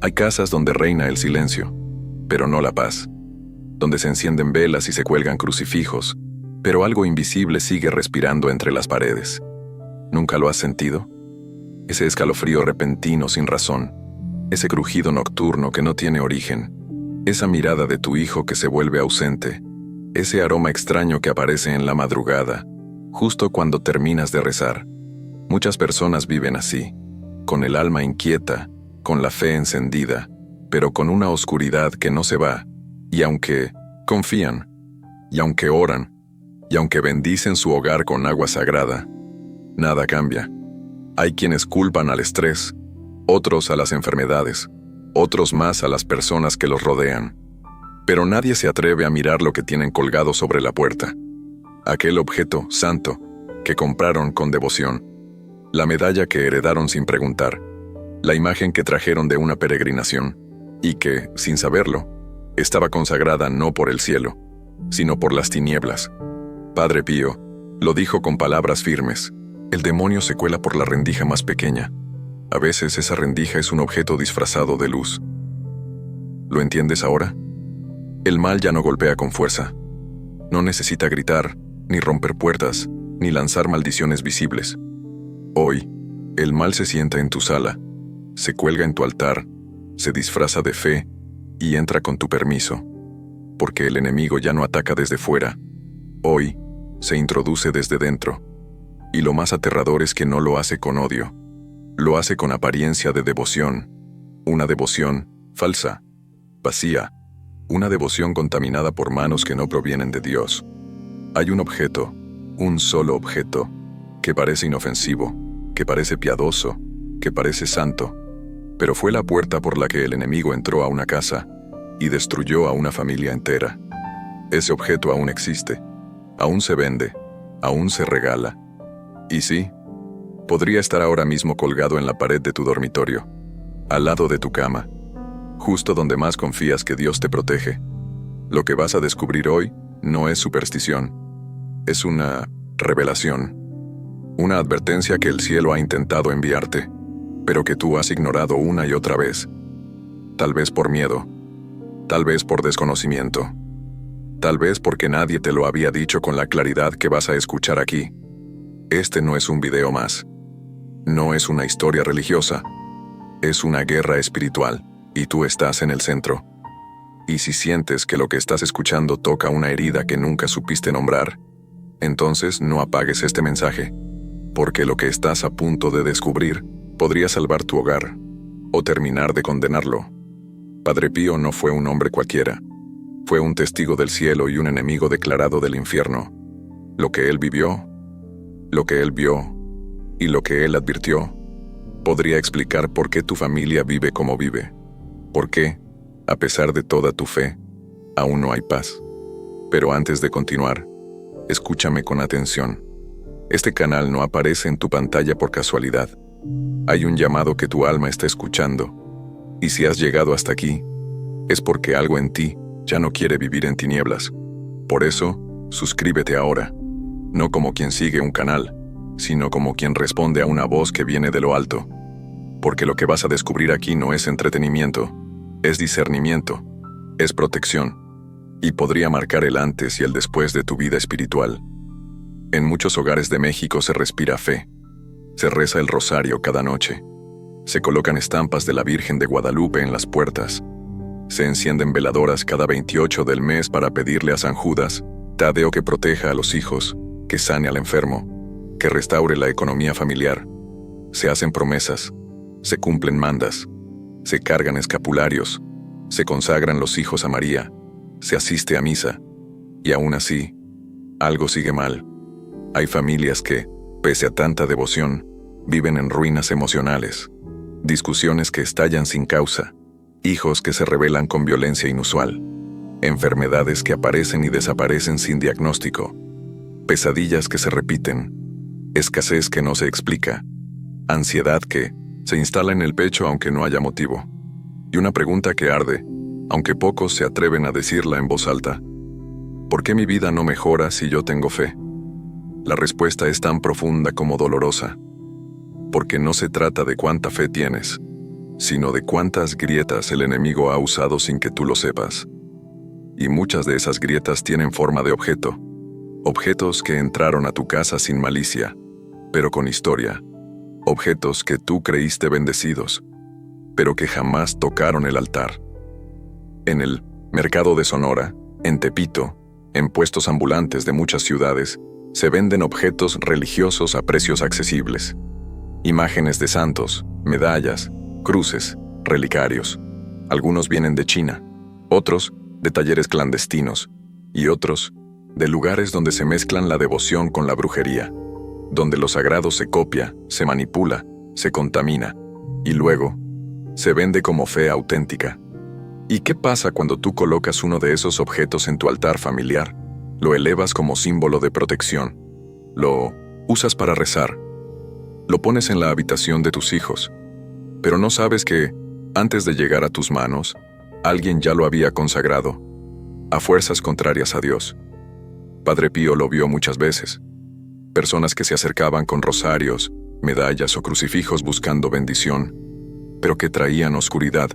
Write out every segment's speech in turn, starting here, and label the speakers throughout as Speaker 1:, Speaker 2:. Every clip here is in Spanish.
Speaker 1: Hay casas donde reina el silencio, pero no la paz. Donde se encienden velas y se cuelgan crucifijos, pero algo invisible sigue respirando entre las paredes. ¿Nunca lo has sentido? Ese escalofrío repentino sin razón, ese crujido nocturno que no tiene origen, esa mirada de tu hijo que se vuelve ausente, ese aroma extraño que aparece en la madrugada, justo cuando terminas de rezar. Muchas personas viven así, con el alma inquieta, con la fe encendida, pero con una oscuridad que no se va, y aunque confían, y aunque oran, y aunque bendicen su hogar con agua sagrada, nada cambia. Hay quienes culpan al estrés, otros a las enfermedades, otros más a las personas que los rodean. Pero nadie se atreve a mirar lo que tienen colgado sobre la puerta. Aquel objeto santo que compraron con devoción, la medalla que heredaron sin preguntar, la imagen que trajeron de una peregrinación, y que, sin saberlo, estaba consagrada no por el cielo, sino por las tinieblas. Padre Pío lo dijo con palabras firmes: el demonio se cuela por la rendija más pequeña. A veces esa rendija es un objeto disfrazado de luz. ¿Lo entiendes ahora? El mal ya no golpea con fuerza. No necesita gritar, ni romper puertas, ni lanzar maldiciones visibles. Hoy, el mal se sienta en tu sala, se cuelga en tu altar, se disfraza de fe y entra con tu permiso. Porque el enemigo ya no ataca desde fuera. Hoy, se introduce desde dentro. Y lo más aterrador es que no lo hace con odio. Lo hace con apariencia de devoción. Una devoción falsa, vacía. Una devoción contaminada por manos que no provienen de Dios. Hay un objeto, un solo objeto, que parece inofensivo, que parece piadoso, que parece santo, pero fue la puerta por la que el enemigo entró a una casa y destruyó a una familia entera. Ese objeto aún existe, aún se vende, aún se regala. Y sí, podría estar ahora mismo colgado en la pared de tu dormitorio, al lado de tu cama, justo donde más confías que Dios te protege. Lo que vas a descubrir hoy no es superstición, es una revelación, una advertencia que el cielo ha intentado enviarte, pero que tú has ignorado una y otra vez. Tal vez por miedo, tal vez por desconocimiento, tal vez porque nadie te lo había dicho con la claridad que vas a escuchar aquí. Este no es un video más. No es una historia religiosa. Es una guerra espiritual, y tú estás en el centro. Y si sientes que lo que estás escuchando toca una herida que nunca supiste nombrar, entonces no apagues este mensaje, porque lo que estás a punto de descubrir podría salvar tu hogar, o terminar de condenarlo. Padre Pío no fue un hombre cualquiera. Fue un testigo del cielo y un enemigo declarado del infierno. Lo que él vivió, lo que él vio y lo que él advirtió podría explicar por qué tu familia vive como vive. Por qué, a pesar de toda tu fe, aún no hay paz. Pero antes de continuar, escúchame con atención. Este canal no aparece en tu pantalla por casualidad. Hay un llamado que tu alma está escuchando. Y si has llegado hasta aquí, es porque algo en ti ya no quiere vivir en tinieblas. Por eso, suscríbete ahora. No como quien sigue un canal, sino como quien responde a una voz que viene de lo alto. Porque lo que vas a descubrir aquí no es entretenimiento, es discernimiento, es protección, y podría marcar el antes y el después de tu vida espiritual. En muchos hogares de México se respira fe, se reza el rosario cada noche, se colocan estampas de la Virgen de Guadalupe en las puertas, se encienden veladoras cada 28 del mes para pedirle a San Judas Tadeo que proteja a los hijos, que sane al enfermo, que restaure la economía familiar. Se hacen promesas, se cumplen mandas, se cargan escapularios, se consagran los hijos a María, se asiste a misa, y aún así, algo sigue mal. Hay familias que, pese a tanta devoción, viven en ruinas emocionales, discusiones que estallan sin causa, hijos que se rebelan con violencia inusual, enfermedades que aparecen y desaparecen sin diagnóstico, pesadillas que se repiten, escasez que no se explica, ansiedad que se instala en el pecho aunque no haya motivo, y una pregunta que arde, aunque pocos se atreven a decirla en voz alta: ¿por qué mi vida no mejora si yo tengo fe? La respuesta es tan profunda como dolorosa, porque no se trata de cuánta fe tienes, sino de cuántas grietas el enemigo ha usado sin que tú lo sepas. Y muchas de esas grietas tienen forma de objeto. Objetos que entraron a tu casa sin malicia, pero con historia. Objetos que tú creíste bendecidos, pero que jamás tocaron el altar. En el mercado de Sonora, en Tepito, en puestos ambulantes de muchas ciudades, se venden objetos religiosos a precios accesibles. Imágenes de santos, medallas, cruces, relicarios. Algunos vienen de China, otros de talleres clandestinos, y otros de lugares donde se mezclan la devoción con la brujería, donde lo sagrado se copia, se manipula, se contamina, y luego se vende como fe auténtica. ¿Y qué pasa cuando tú colocas uno de esos objetos en tu altar familiar? Lo elevas como símbolo de protección. Lo usas para rezar. Lo pones en la habitación de tus hijos. Pero no sabes que, antes de llegar a tus manos, alguien ya lo había consagrado, a fuerzas contrarias a Dios. Padre Pío lo vio muchas veces. Personas que se acercaban con rosarios, medallas o crucifijos buscando bendición, pero que traían oscuridad.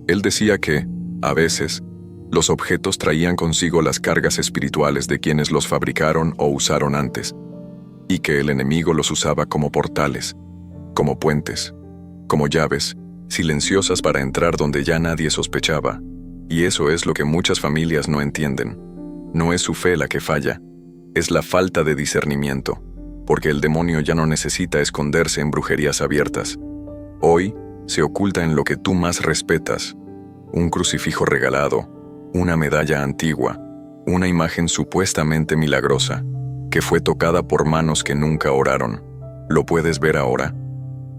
Speaker 1: Él decía que, a veces, los objetos traían consigo las cargas espirituales de quienes los fabricaron o usaron antes, y que el enemigo los usaba como portales, como puentes, como llaves, silenciosas para entrar donde ya nadie sospechaba. Y eso es lo que muchas familias no entienden. No es su fe la que falla, es la falta de discernimiento, porque el demonio ya no necesita esconderse en brujerías abiertas. Hoy se oculta en lo que tú más respetas: un crucifijo regalado, una medalla antigua, una imagen supuestamente milagrosa, que fue tocada por manos que nunca oraron. ¿Lo puedes ver ahora?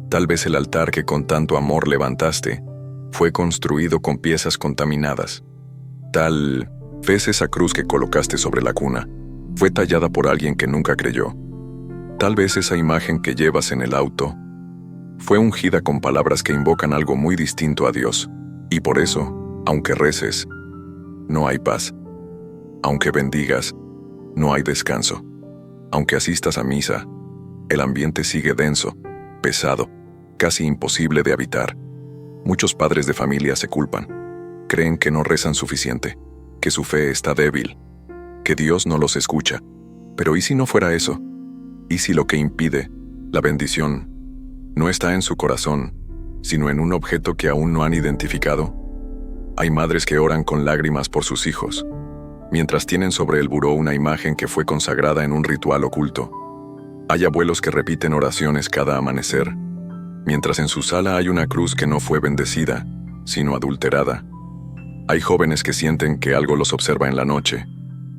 Speaker 1: Tal vez el altar que con tanto amor levantaste fue construido con piezas contaminadas. Tal vez esa cruz que colocaste sobre la cuna fue tallada por alguien que nunca creyó. Tal vez esa imagen que llevas en el auto fue ungida con palabras que invocan algo muy distinto a Dios, y por eso, aunque reces, no hay paz. Aunque bendigas, no hay descanso. Aunque asistas a misa, el ambiente sigue denso, pesado, casi imposible de habitar. Muchos padres de familia se culpan. Creen que no rezan suficiente, que su fe está débil, que Dios no los escucha. Pero ¿y si no fuera eso? ¿Y si lo que impide la bendición no está en su corazón, sino en un objeto que aún no han identificado? Hay madres que oran con lágrimas por sus hijos, mientras tienen sobre el buró una imagen que fue consagrada en un ritual oculto. Hay abuelos que repiten oraciones cada amanecer, mientras en su sala hay una cruz que no fue bendecida, sino adulterada. Hay jóvenes que sienten que algo los observa en la noche,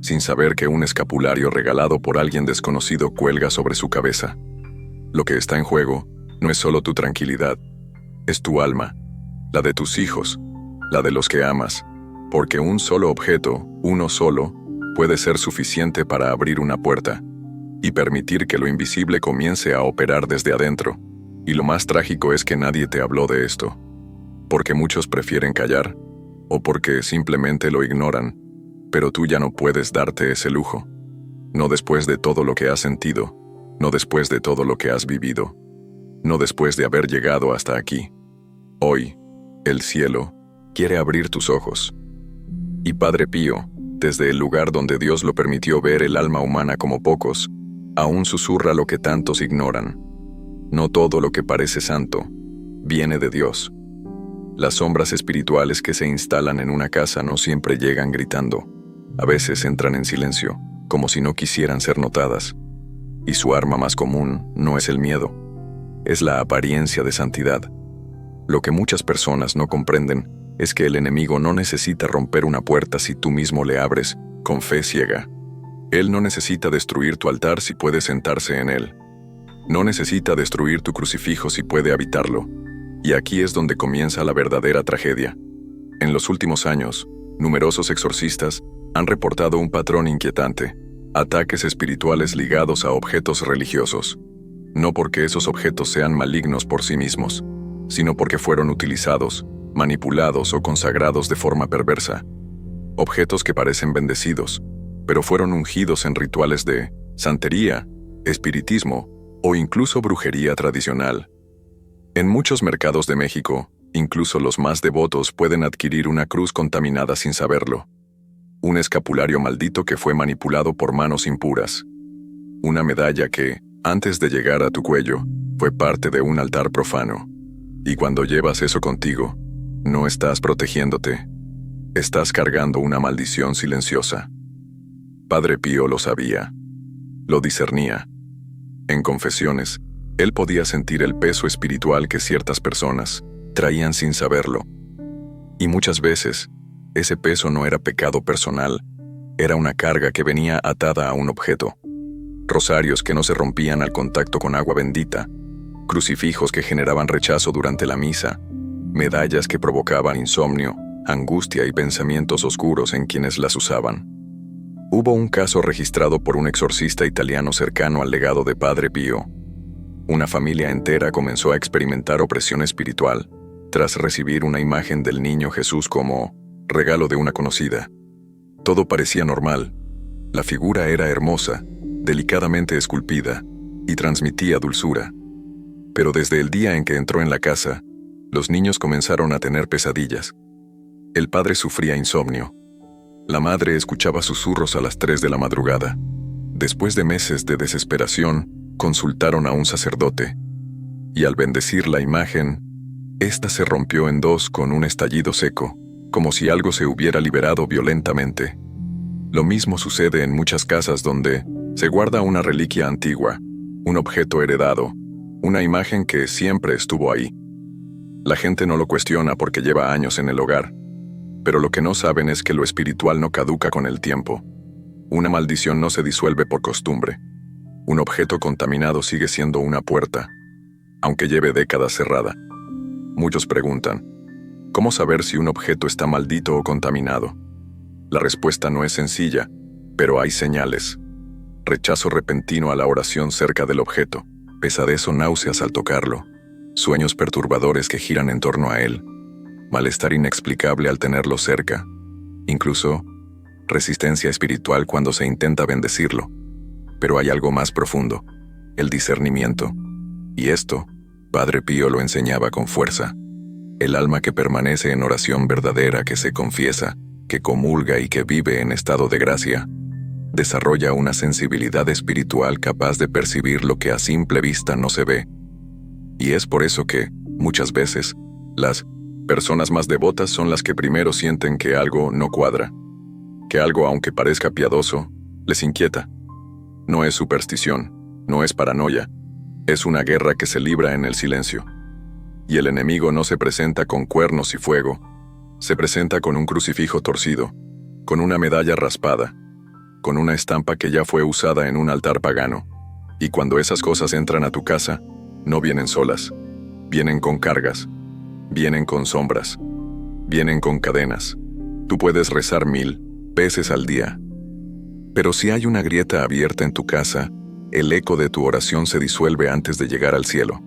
Speaker 1: sin saber que un escapulario regalado por alguien desconocido cuelga sobre su cabeza. Lo que está en juego no es solo tu tranquilidad, es tu alma, la de tus hijos, la de los que amas, porque un solo objeto, uno solo, puede ser suficiente para abrir una puerta y permitir que lo invisible comience a operar desde adentro. Y lo más trágico es que nadie te habló de esto, porque muchos prefieren callar, o porque simplemente lo ignoran, pero tú ya no puedes darte ese lujo. No después de todo lo que has sentido, no después de todo lo que has vivido, no después de haber llegado hasta aquí. Hoy, el cielo quiere abrir tus ojos. Y Padre Pío, desde el lugar donde Dios lo permitió ver el alma humana como pocos, aún susurra lo que tantos ignoran. No todo lo que parece santo viene de Dios. Las sombras espirituales que se instalan en una casa no siempre llegan gritando. A veces entran en silencio, como si no quisieran ser notadas. Y su arma más común no es el miedo, es la apariencia de santidad. Lo que muchas personas no comprenden es que el enemigo no necesita romper una puerta si tú mismo le abres con fe ciega. Él no necesita destruir tu altar si puede sentarse en él. No necesita destruir tu crucifijo si puede habitarlo. Y aquí es donde comienza la verdadera tragedia. En los últimos años, numerosos exorcistas han reportado un patrón inquietante: ataques espirituales ligados a objetos religiosos. No porque esos objetos sean malignos por sí mismos, sino porque fueron utilizados, manipulados o consagrados de forma perversa. Objetos que parecen bendecidos, pero fueron ungidos en rituales de santería, espiritismo o incluso brujería tradicional. En muchos mercados de México, incluso los más devotos pueden adquirir una cruz contaminada sin saberlo. Un escapulario maldito que fue manipulado por manos impuras. Una medalla que, antes de llegar a tu cuello, fue parte de un altar profano. Y cuando llevas eso contigo, no estás protegiéndote. Estás cargando una maldición silenciosa. Padre Pío lo sabía. Lo discernía. En confesiones, él podía sentir el peso espiritual que ciertas personas traían sin saberlo. Y muchas veces, ese peso no era pecado personal, era una carga que venía atada a un objeto. Rosarios que no se rompían al contacto con agua bendita, crucifijos que generaban rechazo durante la misa, medallas que provocaban insomnio, angustia y pensamientos oscuros en quienes las usaban. Hubo un caso registrado por un exorcista italiano cercano al legado de Padre Pío. Una familia entera comenzó a experimentar opresión espiritual tras recibir una imagen del niño Jesús como regalo de una conocida. Todo parecía normal. La figura era hermosa, delicadamente esculpida, y transmitía dulzura. Pero desde el día en que entró en la casa, los niños comenzaron a tener pesadillas. El padre sufría insomnio. La madre escuchaba susurros a las 3 de la madrugada. Después de meses de desesperación, consultaron a un sacerdote. Y al bendecir la imagen, ésta se rompió en dos con un estallido seco, como si algo se hubiera liberado violentamente. Lo mismo sucede en muchas casas donde se guarda una reliquia antigua, un objeto heredado, una imagen que siempre estuvo ahí. La gente no lo cuestiona porque lleva años en el hogar, pero lo que no saben es que lo espiritual no caduca con el tiempo. Una maldición no se disuelve por costumbre. Un objeto contaminado sigue siendo una puerta, aunque lleve décadas cerrada. Muchos preguntan, ¿cómo saber si un objeto está maldito o contaminado? La respuesta no es sencilla, pero hay señales. Rechazo repentino a la oración cerca del objeto, pesadez o náuseas al tocarlo, sueños perturbadores que giran en torno a él, malestar inexplicable al tenerlo cerca, incluso resistencia espiritual cuando se intenta bendecirlo. Pero hay algo más profundo, el discernimiento. Y esto, Padre Pío lo enseñaba con fuerza. El alma que permanece en oración verdadera, que se confiesa, que comulga y que vive en estado de gracia, desarrolla una sensibilidad espiritual capaz de percibir lo que a simple vista no se ve. Y es por eso que, muchas veces, las personas más devotas son las que primero sienten que algo no cuadra, que algo, aunque parezca piadoso, les inquieta. No es superstición, no es paranoia, es una guerra que se libra en el silencio. Y el enemigo no se presenta con cuernos y fuego, se presenta con un crucifijo torcido, con una medalla raspada, con una estampa que ya fue usada en un altar pagano. Y cuando esas cosas entran a tu casa, no vienen solas, vienen con cargas, vienen con sombras, vienen con cadenas. Tú puedes rezar 1000 veces al día, pero si hay una grieta abierta en tu casa, el eco de tu oración se disuelve antes de llegar al cielo.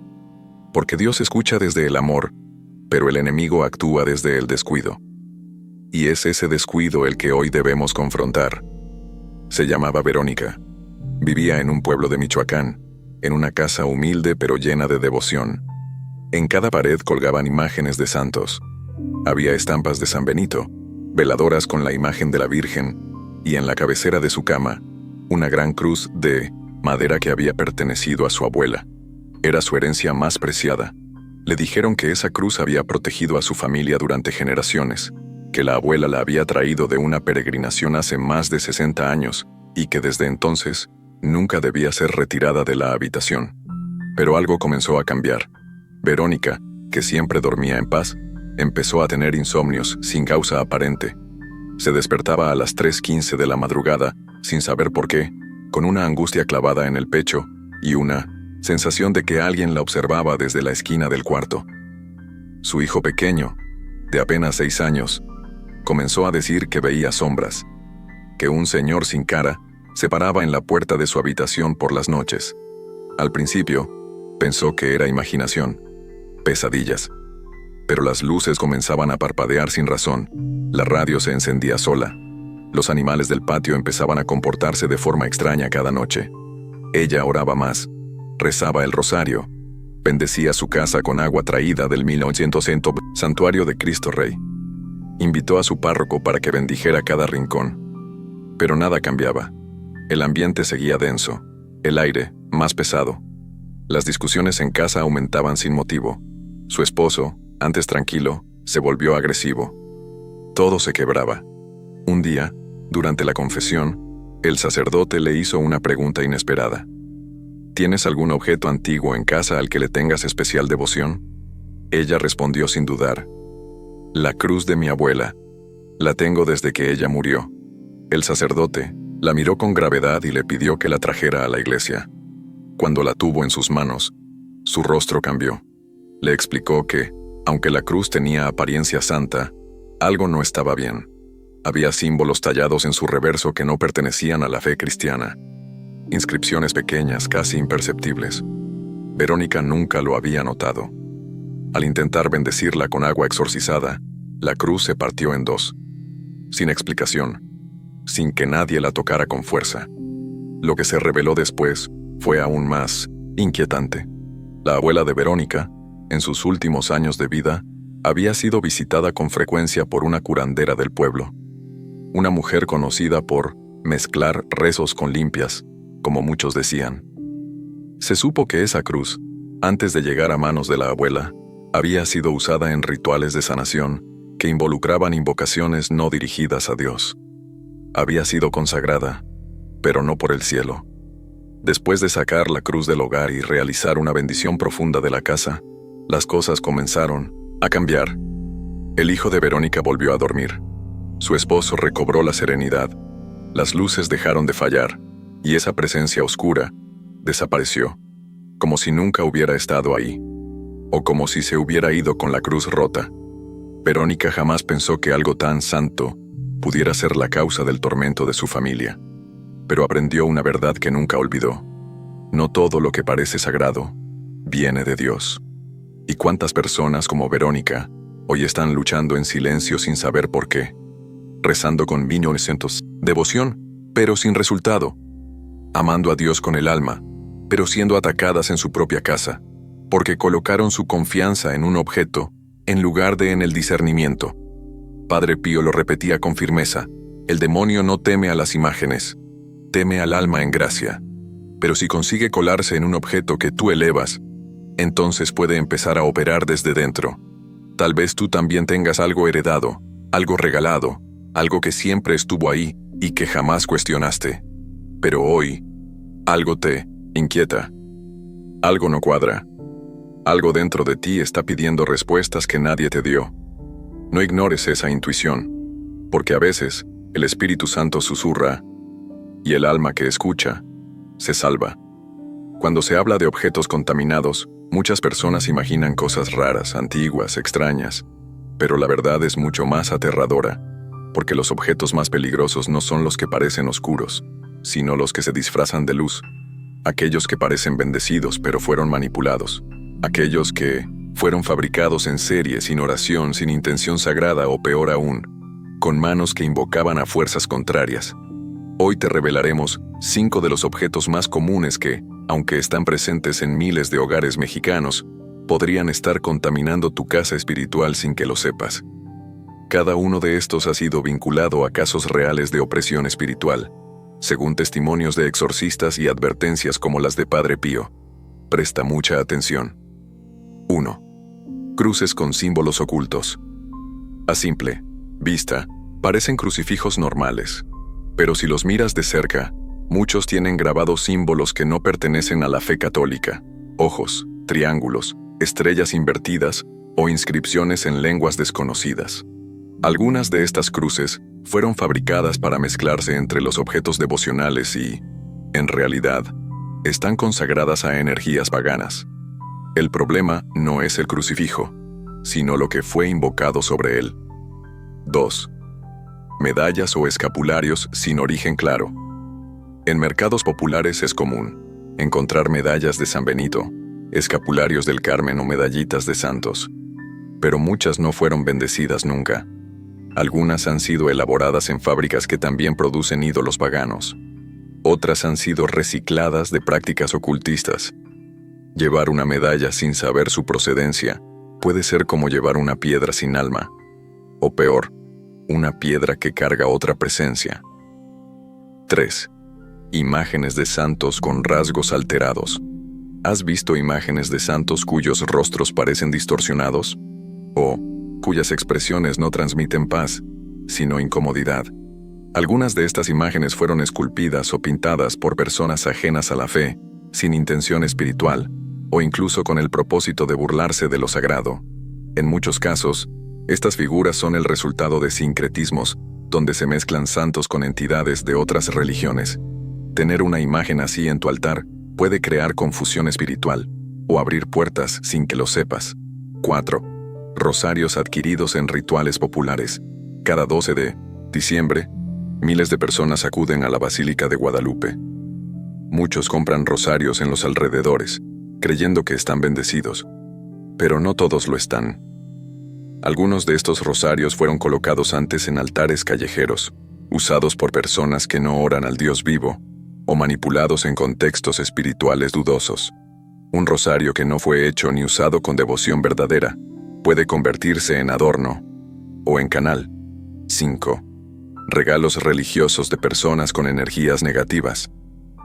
Speaker 1: Porque Dios escucha desde el amor, pero el enemigo actúa desde el descuido. Y es ese descuido el que hoy debemos confrontar. Se llamaba Verónica. Vivía en un pueblo de Michoacán, en una casa humilde pero llena de devoción. En cada pared colgaban imágenes de santos. Había estampas de San Benito, veladoras con la imagen de la Virgen, y en la cabecera de su cama, una gran cruz de madera que había pertenecido a su abuela. Era su herencia más preciada. Le dijeron que esa cruz había protegido a su familia durante generaciones, que la abuela la había traído de una peregrinación hace más de 60 años, y que desde entonces nunca debía ser retirada de la habitación. Pero algo comenzó a cambiar. Verónica, que siempre dormía en paz, empezó a tener insomnios sin causa aparente. Se despertaba a las 3:15 de la madrugada, sin saber por qué, con una angustia clavada en el pecho y una sensación de que alguien la observaba desde la esquina del cuarto. Su hijo pequeño, de apenas 6 años, comenzó a decir que veía sombras, que un señor sin cara se paraba en la puerta de su habitación por las noches. Al principio, pensó que era imaginación, pesadillas. Pero las luces comenzaban a parpadear sin razón, la radio se encendía sola, los animales del patio empezaban a comportarse de forma extraña cada noche. Ella oraba más, rezaba el rosario, Bendecía su casa con agua traída del 1900 Santuario de Cristo Rey. Invitó a su párroco para que bendijera cada rincón. Pero nada cambiaba. El ambiente seguía denso, el aire más pesado. Las discusiones en casa aumentaban sin motivo. Su esposo, antes tranquilo, se volvió agresivo. Todo se quebraba. Un día, durante la confesión, el sacerdote le hizo una pregunta inesperada. ¿Tienes algún objeto antiguo en casa al que le tengas especial devoción? Ella respondió sin dudar. La cruz de mi abuela. La tengo desde que ella murió. El sacerdote la miró con gravedad y le pidió que la trajera a la iglesia. Cuando la tuvo en sus manos, su rostro cambió. Le explicó que, aunque la cruz tenía apariencia santa, algo no estaba bien. Había símbolos tallados en su reverso que no pertenecían a la fe cristiana. Inscripciones pequeñas, casi imperceptibles. Verónica nunca lo había notado. Al intentar bendecirla con agua exorcizada, la cruz se partió en dos. Sin explicación, sin que nadie la tocara con fuerza. Lo que se reveló después fue aún más inquietante. La abuela de Verónica, en sus últimos años de vida, había sido visitada con frecuencia por una curandera del pueblo. Una mujer conocida por mezclar rezos con limpias, como muchos decían. Se supo que esa cruz, antes de llegar a manos de la abuela, había sido usada en rituales de sanación que involucraban invocaciones no dirigidas a Dios. Había sido consagrada, pero no por el cielo. Después de sacar la cruz del hogar y realizar una bendición profunda de la casa, las cosas comenzaron a cambiar. El hijo de Verónica volvió a dormir. Su esposo recobró la serenidad. Las luces dejaron de fallar, y esa presencia oscura desapareció, como si nunca hubiera estado ahí, o como si se hubiera ido con la cruz rota. Verónica jamás pensó que algo tan santo pudiera ser la causa del tormento de su familia, pero aprendió una verdad que nunca olvidó. No todo lo que parece sagrado viene de Dios. ¿Y cuántas personas como Verónica hoy están luchando en silencio sin saber por qué? Rezando con devoción, pero sin resultado. Amando a Dios con el alma, pero siendo atacadas en su propia casa, porque colocaron su confianza en un objeto en lugar de en el discernimiento. Padre Pío lo repetía con firmeza: el demonio no teme a las imágenes, teme al alma en gracia. Pero si consigue colarse en un objeto que tú elevas, entonces puede empezar a operar desde dentro. Tal vez tú también tengas algo heredado, algo regalado, algo que siempre estuvo ahí y que jamás cuestionaste. Pero hoy, algo te inquieta. Algo no cuadra. Algo dentro de ti está pidiendo respuestas que nadie te dio. No ignores esa intuición, porque a veces el Espíritu Santo susurra, y el alma que escucha se salva. Cuando se habla de objetos contaminados, muchas personas imaginan cosas raras, antiguas, extrañas, pero la verdad es mucho más aterradora, porque los objetos más peligrosos no son los que parecen oscuros, sino los que se disfrazan de luz, aquellos que parecen bendecidos pero fueron manipulados, aquellos que fueron fabricados en serie, sin oración, sin intención sagrada o peor aún, con manos que invocaban a fuerzas contrarias. Hoy te revelaremos 5 de los objetos más comunes que, aunque están presentes en miles de hogares mexicanos, podrían estar contaminando tu casa espiritual sin que lo sepas. Cada uno de estos ha sido vinculado a casos reales de opresión espiritual, según testimonios de exorcistas y advertencias como las de Padre Pío. Presta mucha atención. 1. Cruces con símbolos ocultos. A simple vista, parecen crucifijos normales, pero si los miras de cerca, muchos tienen grabados símbolos que no pertenecen a la fe católica: ojos, triángulos, estrellas invertidas o inscripciones en lenguas desconocidas. Algunas de estas cruces fueron fabricadas para mezclarse entre los objetos devocionales y, en realidad, están consagradas a energías paganas. El problema no es el crucifijo, sino lo que fue invocado sobre él. 2. Medallas o escapularios sin origen claro. En mercados populares es común encontrar medallas de San Benito, escapularios del Carmen o medallitas de santos, pero muchas no fueron bendecidas nunca. Algunas han sido elaboradas en fábricas que también producen ídolos paganos. Otras han sido recicladas de prácticas ocultistas. Llevar una medalla sin saber su procedencia puede ser como llevar una piedra sin alma, o peor, una piedra que carga otra presencia. 3. Imágenes de santos con rasgos alterados. ¿Has visto imágenes de santos cuyos rostros parecen distorsionados? ¿O cuyas expresiones no transmiten paz, sino incomodidad? Algunas de estas imágenes fueron esculpidas o pintadas por personas ajenas a la fe, sin intención espiritual, o incluso con el propósito de burlarse de lo sagrado. En muchos casos, estas figuras son el resultado de sincretismos, donde se mezclan santos con entidades de otras religiones. Tener una imagen así en tu altar puede crear confusión espiritual, o abrir puertas sin que lo sepas. 4. Rosarios adquiridos en rituales populares. Cada 12 de diciembre, miles de personas acuden a la Basílica de Guadalupe. Muchos compran rosarios en los alrededores, creyendo que están bendecidos, pero no todos lo están. Algunos de estos rosarios fueron colocados antes en altares callejeros, usados por personas que no oran al Dios vivo, o manipulados en contextos espirituales dudosos. Un rosario que no fue hecho ni usado con devoción verdadera puede convertirse en adorno o en canal. 5. Regalos religiosos de personas con energías negativas.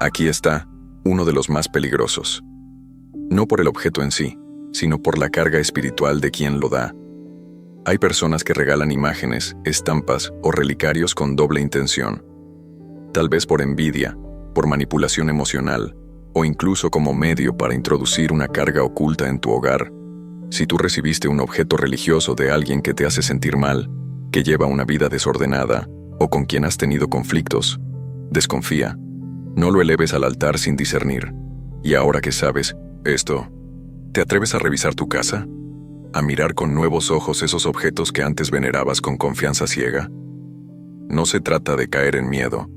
Speaker 1: Aquí está uno de los más peligrosos. No por el objeto en sí, sino por la carga espiritual de quien lo da. Hay personas que regalan imágenes, estampas o relicarios con doble intención. Tal vez por envidia, por manipulación emocional, o incluso como medio para introducir una carga oculta en tu hogar. Si tú recibiste un objeto religioso de alguien que te hace sentir mal, que lleva una vida desordenada, o con quien has tenido conflictos, desconfía. No lo eleves al altar sin discernir. Y ahora que sabes esto, ¿te atreves a revisar tu casa? ¿A mirar con nuevos ojos esos objetos que antes venerabas con confianza ciega? No se trata de caer en miedo.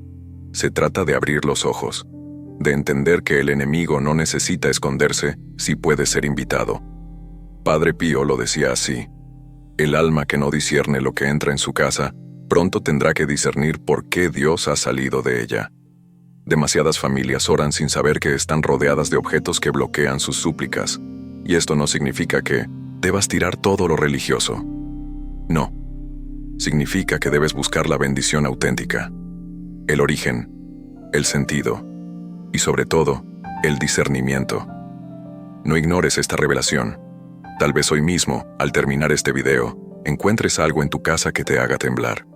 Speaker 1: Se trata de abrir los ojos, de entender que el enemigo no necesita esconderse si puede ser invitado. Padre Pío lo decía así: el alma que no discierne lo que entra en su casa, pronto tendrá que discernir por qué Dios ha salido de ella. Demasiadas familias oran sin saber que están rodeadas de objetos que bloquean sus súplicas, y esto no significa que debas tirar todo lo religioso. No. Significa que debes buscar la bendición auténtica, el origen, el sentido, y sobre todo, el discernimiento. No ignores esta revelación. Tal vez hoy mismo, al terminar este video, encuentres algo en tu casa que te haga temblar.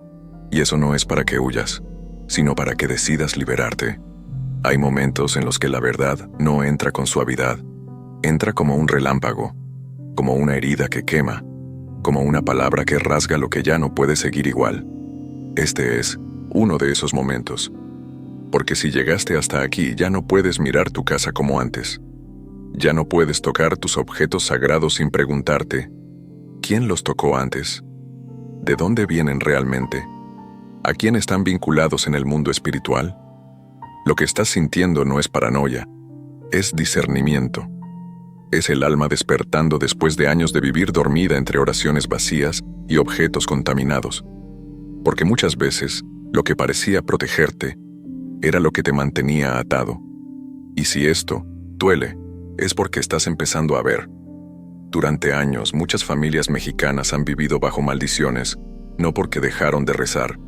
Speaker 1: Y eso no es para que huyas, sino para que decidas liberarte. Hay momentos en los que la verdad no entra con suavidad, entra como un relámpago, como una herida que quema, como una palabra que rasga lo que ya no puede seguir igual. Este es uno de esos momentos. Porque si llegaste hasta aquí, ya no puedes mirar tu casa como antes. Ya no puedes tocar tus objetos sagrados sin preguntarte, ¿quién los tocó antes? ¿De dónde vienen realmente? ¿A quién están vinculados en el mundo espiritual? Lo que estás sintiendo no es paranoia, es discernimiento. Es el alma despertando después de años de vivir dormida entre oraciones vacías y objetos contaminados. Porque muchas veces, lo que parecía protegerte era lo que te mantenía atado. Y si esto duele, es porque estás empezando a ver. Durante años, muchas familias mexicanas han vivido bajo maldiciones, no porque dejaron de rezar,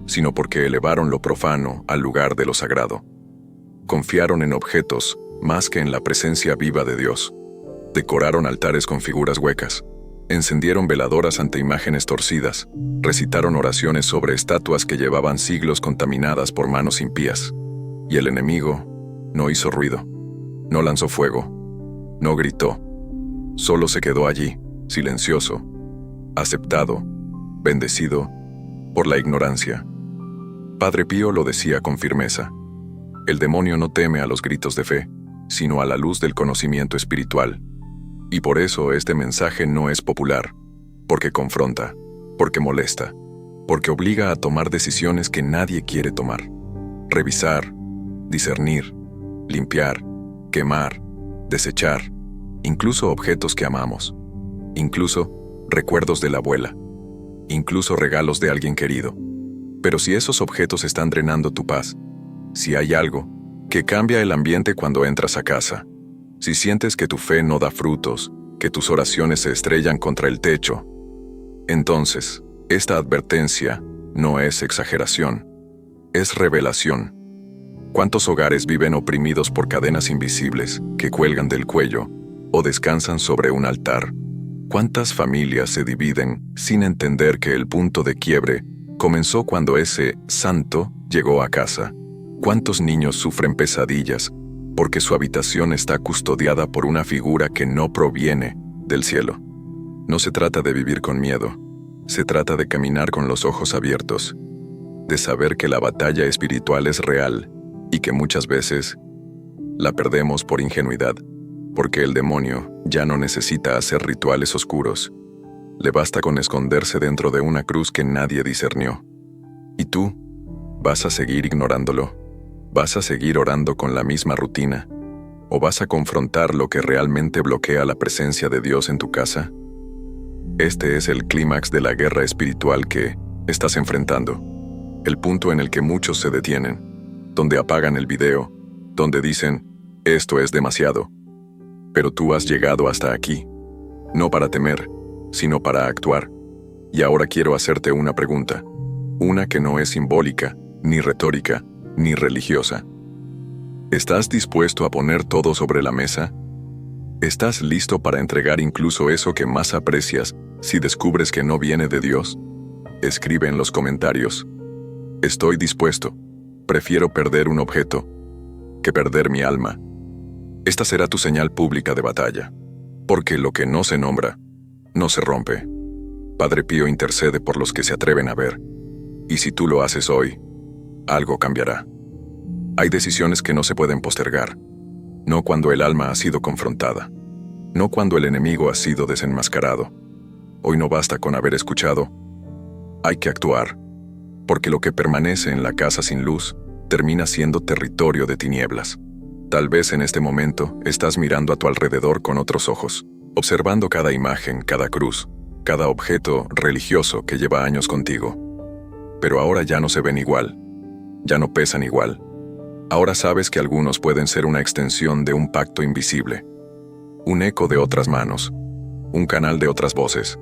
Speaker 1: sino porque elevaron lo profano al lugar de lo sagrado. Confiaron en objetos más que en la presencia viva de Dios. Decoraron altares con figuras huecas, encendieron veladoras ante imágenes torcidas, recitaron oraciones sobre estatuas que llevaban siglos contaminadas por manos impías. Y el enemigo no hizo ruido, no lanzó fuego, no gritó, solo se quedó allí, silencioso, aceptado, bendecido por la ignorancia. Padre Pío lo decía con firmeza: el demonio no teme a los gritos de fe, sino a la luz del conocimiento espiritual. Y por eso este mensaje no es popular, porque confronta, porque molesta, porque obliga a tomar decisiones que nadie quiere tomar. Revisar, discernir, limpiar, quemar, desechar, incluso objetos que amamos, incluso recuerdos de la abuela, incluso regalos de alguien querido. Pero si esos objetos están drenando tu paz, si hay algo que cambia el ambiente cuando entras a casa, Si sientes que tu fe no da frutos, que tus oraciones se estrellan contra el techo, entonces, esta advertencia no es exageración, es revelación. ¿Cuántos hogares viven oprimidos por cadenas invisibles que cuelgan del cuello o descansan sobre un altar? ¿Cuántas familias se dividen sin entender que el punto de quiebre comenzó cuando ese santo llegó a casa? ¿Cuántos niños sufren pesadillas porque su habitación está custodiada por una figura que no proviene del cielo? No se trata de vivir con miedo, se trata de caminar con los ojos abiertos, de saber que la batalla espiritual es real y que muchas veces la perdemos por ingenuidad, porque el demonio ya no necesita hacer rituales oscuros. Le basta con esconderse dentro de una cruz que nadie discernió. ¿Y tú? ¿Vas a seguir ignorándolo? ¿Vas a seguir orando con la misma rutina? ¿O vas a confrontar lo que realmente bloquea la presencia de Dios en tu casa? Este es el clímax de la guerra espiritual que estás enfrentando. El punto en el que muchos se detienen, donde apagan el video, donde dicen, esto es demasiado. Pero tú has llegado hasta aquí, no para temer, sino para actuar. Y ahora quiero hacerte una pregunta, una que no es simbólica, ni retórica, ni religiosa. ¿Estás dispuesto a poner todo sobre la mesa? ¿Estás listo para entregar incluso eso que más aprecias si descubres que no viene de Dios? Escribe en los comentarios. Estoy dispuesto. Prefiero perder un objeto que perder mi alma. Esta será tu señal pública de batalla. Porque lo que no se nombra, no se rompe. Padre Pío intercede por los que se atreven a ver. Y si tú lo haces hoy, algo cambiará. Hay decisiones que no se pueden postergar. No cuando el alma ha sido confrontada. No cuando el enemigo ha sido desenmascarado. Hoy no basta con haber escuchado. Hay que actuar. Porque lo que permanece en la casa sin luz termina siendo territorio de tinieblas. Tal vez en este momento estás mirando a tu alrededor con otros ojos, observando cada imagen, cada cruz, cada objeto religioso que lleva años contigo. Pero ahora ya no se ven igual. Ya no pesan igual. Ahora sabes que algunos pueden ser una extensión de un pacto invisible, un eco de otras manos, un canal de otras voces.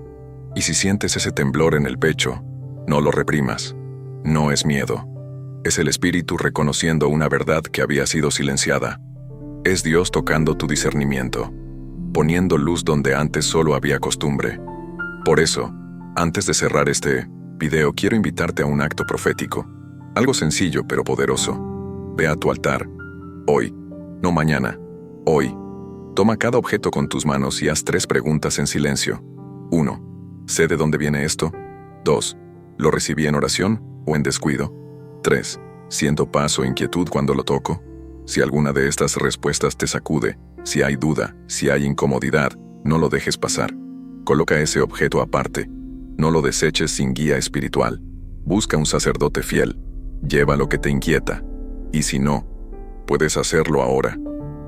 Speaker 1: Y si sientes ese temblor en el pecho, no lo reprimas. No es miedo. Es el espíritu reconociendo una verdad que había sido silenciada. Es Dios tocando tu discernimiento, poniendo luz donde antes solo había costumbre. Por eso, antes de cerrar este video, quiero invitarte a un acto profético. Algo sencillo pero poderoso. Ve a tu altar. Hoy. No mañana. Hoy. Toma cada objeto con tus manos y haz 3 preguntas en silencio. 1. ¿Sé de dónde viene esto? 2. ¿Lo recibí en oración o en descuido? 3. ¿Siento paz o inquietud cuando lo toco? Si alguna de estas respuestas te sacude, si hay duda, si hay incomodidad, no lo dejes pasar. Coloca ese objeto aparte. No lo deseches sin guía espiritual. Busca un sacerdote fiel. Lleva lo que te inquieta. Y si no, puedes hacerlo ahora.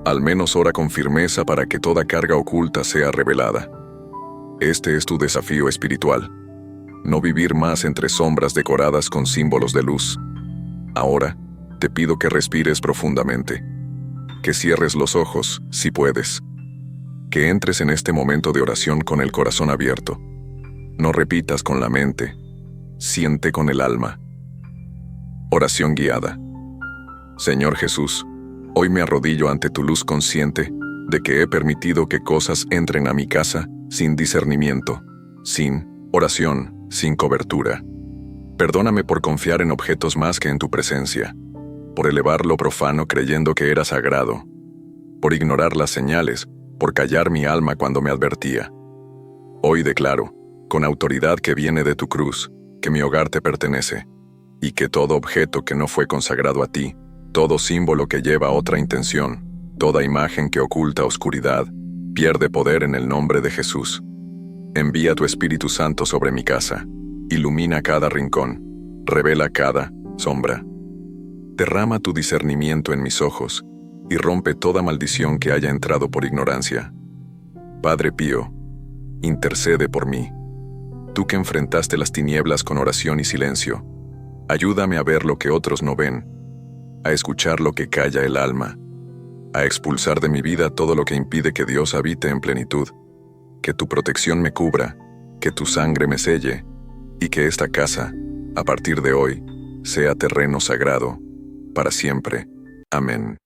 Speaker 1: Al menos ora con firmeza para que toda carga oculta sea revelada. Este es tu desafío espiritual. No vivir más entre sombras decoradas con símbolos de luz. Ahora, te pido que respires profundamente. Que cierres los ojos, si puedes. Que entres en este momento de oración con el corazón abierto. No repitas con la mente. Siente con el alma. Oración guiada. Señor Jesús, hoy me arrodillo ante tu luz consciente de que he permitido que cosas entren a mi casa sin discernimiento, sin oración, sin cobertura. Perdóname por confiar en objetos más que en tu presencia, por elevar lo profano creyendo que era sagrado, por ignorar las señales, por callar mi alma cuando me advertía. Hoy declaro, con autoridad que viene de tu cruz, que mi hogar te pertenece, y que todo objeto que no fue consagrado a ti, todo símbolo que lleva otra intención, toda imagen que oculta oscuridad, pierde poder en el nombre de Jesús. Envía tu Espíritu Santo sobre mi casa, ilumina cada rincón, revela cada sombra. Derrama tu discernimiento en mis ojos y rompe toda maldición que haya entrado por ignorancia. Padre Pío, intercede por mí. Tú que enfrentaste las tinieblas con oración y silencio, ayúdame a ver lo que otros no ven, a escuchar lo que calla el alma, a expulsar de mi vida todo lo que impide que Dios habite en plenitud, que tu protección me cubra, que tu sangre me selle, y que esta casa, a partir de hoy, sea terreno sagrado, para siempre. Amén.